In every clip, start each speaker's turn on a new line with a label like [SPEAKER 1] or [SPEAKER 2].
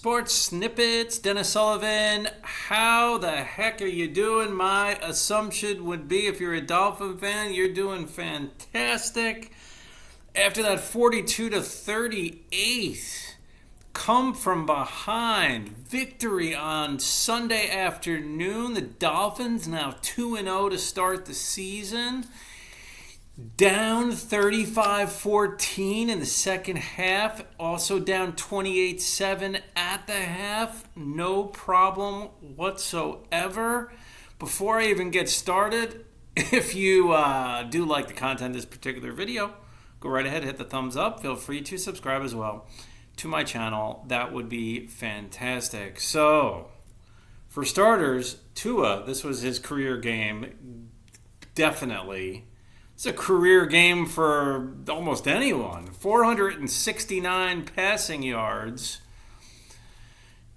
[SPEAKER 1] Sports Snippets, Dennis Sullivan. How the heck are you doing? My assumption would be if you're a Dolphin fan, you're doing fantastic. After that 42-38 come from behind victory on Sunday afternoon, the Dolphins now 2-0 to start the season. Down 35-14 in the second half. Also down 28-7 at the half. No problem whatsoever. Before I even get started, if you do like the content of this particular video, go right ahead, hit the thumbs up. Feel free to subscribe as well to my channel. That would be fantastic. So, for starters, Tua, this was his career game. Definitely. It's a career game for almost anyone. 469 passing yards.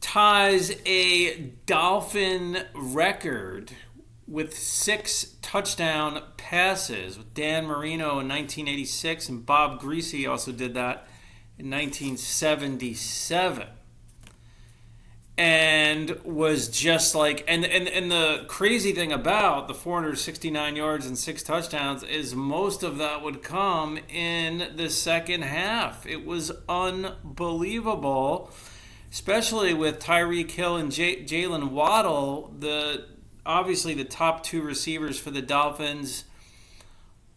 [SPEAKER 1] Ties a Dolphin record with 6 touchdown passes. With Dan Marino in 1986 and Bob Greasy also did that in 1977. And was just like, and the crazy thing about the 469 yards and 6 touchdowns is most of that would come in the second half. It was unbelievable, especially with Tyreek Hill and Jaylen Waddle, obviously the top 2 receivers for the Dolphins.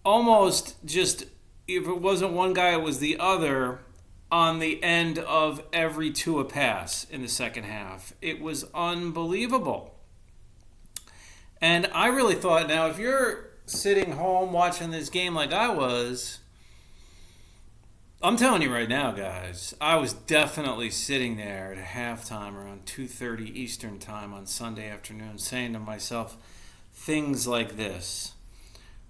[SPEAKER 1] Almost just, if it wasn't one guy, it was the other on the end of every Tua pass in the second half. It was unbelievable. And I really thought, now if you're sitting home watching this game like I was, I'm telling you right now, guys, I was definitely sitting there at halftime around 2:30 Eastern time on Sunday afternoon saying to myself things like this.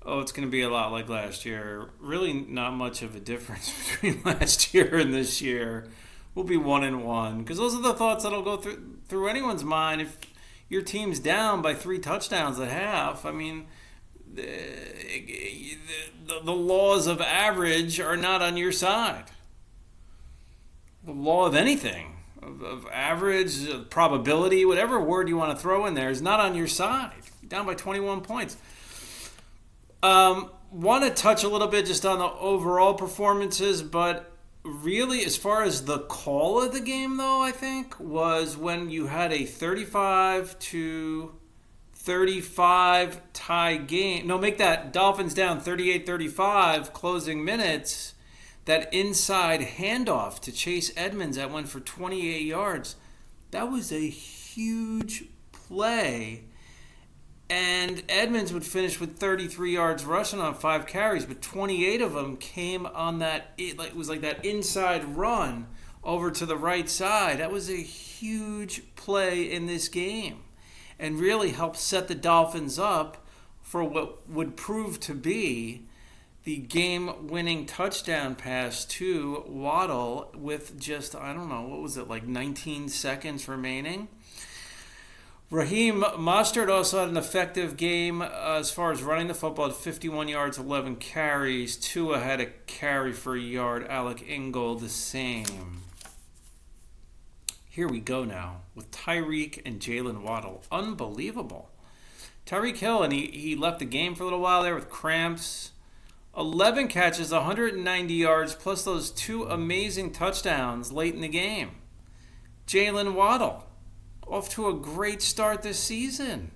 [SPEAKER 1] Oh, it's going to be a lot like last year. Really not much of a difference between last year and this year. We'll be 1-1. Because those are the thoughts that'll go through anyone's mind. If your team's down by 3 touchdowns at half, I mean, the laws of average are not on your side. The law of anything, of average, probability, whatever word you want to throw in there, is not on your side. You're down by 21 points. Want to touch a little bit just on the overall performances, but really as far as the call of the game, though, I think, was when you had a 35-35 tie game. No, make that Dolphins down 38-35 closing minutes. That inside handoff to Chase Edmonds that went for 28 yards. That was a huge play. And Edmonds would finish with 33 yards rushing on 5 carries, but 28 of them came on that, it was like that inside run over to the right side. That was a huge play in this game and really helped set the Dolphins up for what would prove to be the game-winning touchdown pass to Waddle with just, I don't know, what was it, like 19 seconds remaining? Raheem Mostert also had an effective game as far as running the football at 51 yards, 11 carries. Tua had a carry for a yard. Alec Ingold the same. Here we go now with Tyreek and Jaylen Waddle. Unbelievable. Tyreek Hill, and he left the game for a little while there with cramps. 11 catches, 190 yards, plus those 2 amazing touchdowns late in the game. Jaylen Waddle, off to a great start this season.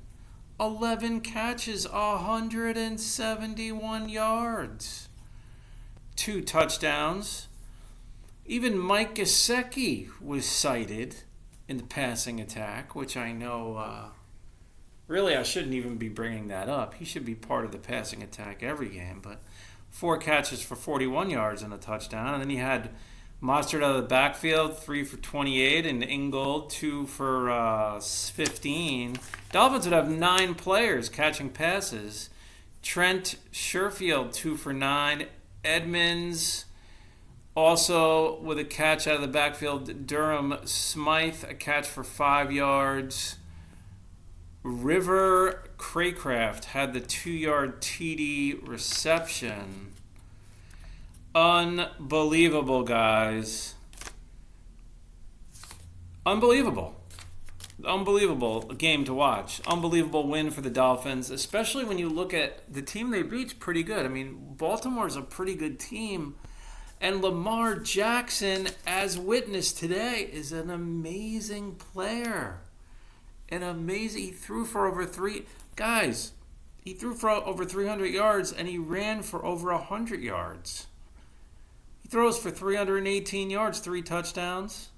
[SPEAKER 1] 11 catches, 171 yards. 2 touchdowns. Even Mike Gesicki was cited in the passing attack, which I know, really I shouldn't even be bringing that up. He should be part of the passing attack every game, but 4 catches for 41 yards and a touchdown. And then he had Mostert out of the backfield, 3 for 28, and Ingold, 2 for 15. Dolphins would have 9 players catching passes. Trent Sherfield, 2 for 9. Edmonds, also with a catch out of the backfield. Durham Smythe, a catch for 5 yards. River Craycraft had the 2-yard TD reception. Unbelievable, guys. Unbelievable. Unbelievable game to watch. Unbelievable win for the Dolphins, especially when you look at the team they beat's pretty good. I mean, Baltimore's a pretty good team. And Lamar Jackson, as witnessed today, is an amazing player. He threw for over 300 yards, and he ran for over 100 yards. He throws for 318 yards, 3 touchdowns.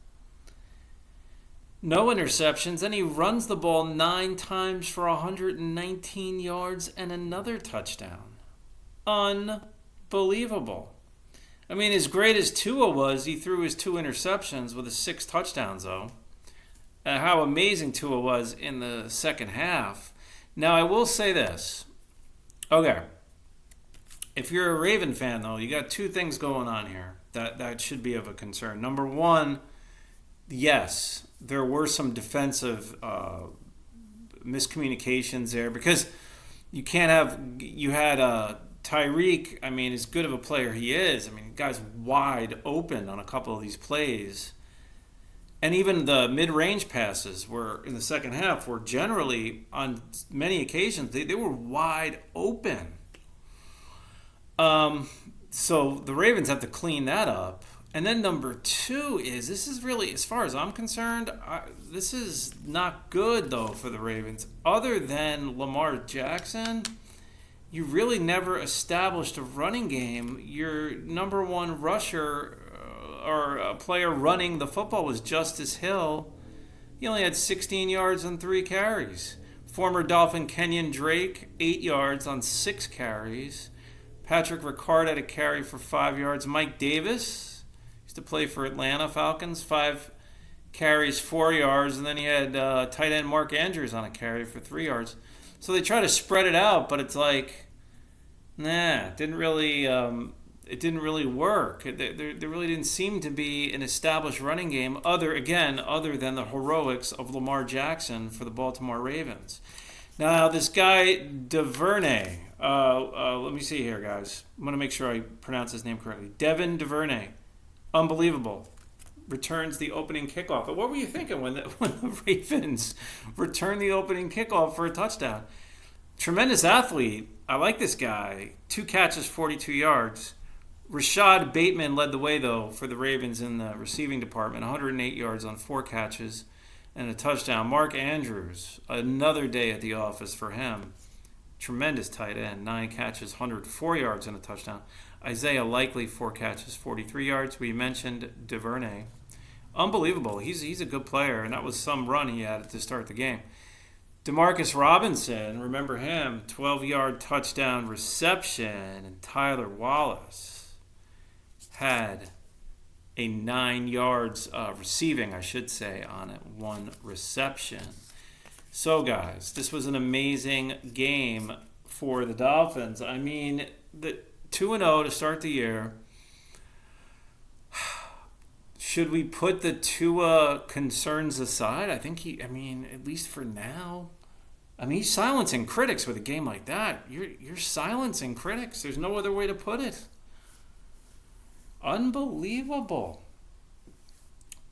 [SPEAKER 1] No interceptions, and he runs the ball 9 times for 119 yards and another touchdown. Unbelievable. I mean, as great as Tua was, he threw his 2 interceptions with his 6 touchdowns, though. How amazing Tua was in the second half. Now, I will say this. Okay. If you're a Raven fan, though, you got 2 things going on here that should be of a concern. Number one, yes, there were some defensive miscommunications there because you had Tyreek, I mean, as good of a player he is, I mean, the guy's wide open on a couple of these plays. And even the mid-range passes were in the second half were generally, on many occasions, they were wide open. So the Ravens have to clean that up. And then number 2 is, this is really, as far as I'm concerned, this is not good, though, for the Ravens. Other than Lamar Jackson, you really never established a running game. Your number 1 rusher or a player running the football was Justice Hill. He only had 16 yards on 3 carries. Former Dolphin Kenyon Drake, 8 yards on 6 carries. Patrick Ricard had a carry for 5 yards. Mike Davis used to play for Atlanta Falcons, 5 carries, 4 yards. And then he had tight end Mark Andrews on a carry for 3 yards. So they try to spread it out, but it's like, it didn't really work. There really didn't seem to be an established running game other than the heroics of Lamar Jackson for the Baltimore Ravens. Now, this guy, DuVernay, let me see here, guys. I'm going to make sure I pronounce his name correctly. Devin DuVernay, unbelievable. Returns the opening kickoff. But what were you thinking when the Ravens returned the opening kickoff for a touchdown? Tremendous athlete. I like this guy. 2 catches, 42 yards. Rashad Bateman led the way, though, for the Ravens in the receiving department. 108 yards on 4 catches and a touchdown. Mark Andrews, another day at the office for him. Tremendous tight end. 9 catches, 104 yards and a touchdown. Isaiah Likely, 4 catches, 43 yards. We mentioned DuVernay. Unbelievable. He's a good player, and that was some run he had to start the game. Demarcus Robinson, remember him, 12-yard touchdown reception. And Tyler Wallace had a 9 yards receiving, I should say, on it, 1 reception. So, guys, this was an amazing game for the Dolphins. I mean, the 2-0 to start the year. Should we put the Tua concerns aside? I think at least for now. I mean, he's silencing critics with a game like that. You're silencing critics. There's no other way to put it. Unbelievable.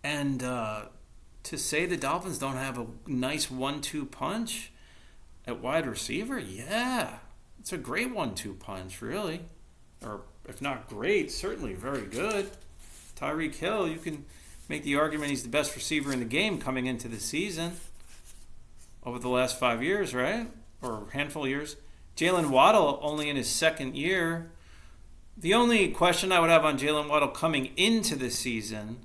[SPEAKER 1] And to say the Dolphins don't have a nice 1-2 punch at wide receiver, yeah. It's a great 1-2 punch, really. Or if not great, certainly very good. Tyreek Hill, you can make the argument he's the best receiver in the game coming into the season over the last 5 years, right? Or a handful of years. Jaylen Waddle only in his 2nd year. The only question I would have on Jaylen Waddle coming into the season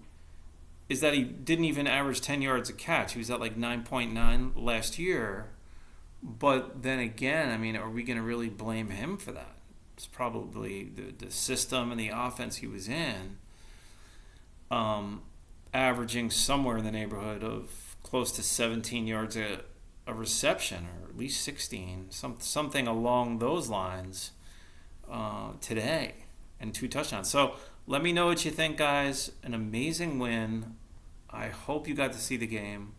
[SPEAKER 1] is that he didn't even average 10 yards a catch. He was at like 9.9 last year. But then again, I mean, are we going to really blame him for that? It's probably the system and the offense he was in. Averaging somewhere in the neighborhood of close to 17 yards a reception, or at least 16, something along those lines today, and 2 touchdowns. So let me know what you think, guys. An amazing win. I hope you got to see the game.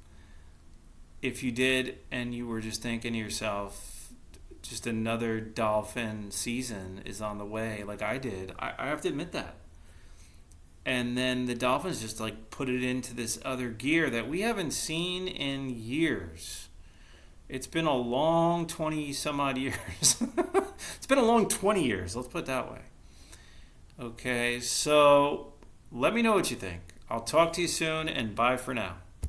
[SPEAKER 1] If you did and you were just thinking to yourself, just another Dolphin season is on the way like I did, I have to admit that. And then the Dolphins just like put it into this other gear that we haven't seen in years. It's been a long 20 some odd years. It's been a long 20 years, let's put it that way. Okay, so let me know what you think. I'll talk to you soon, and bye for now.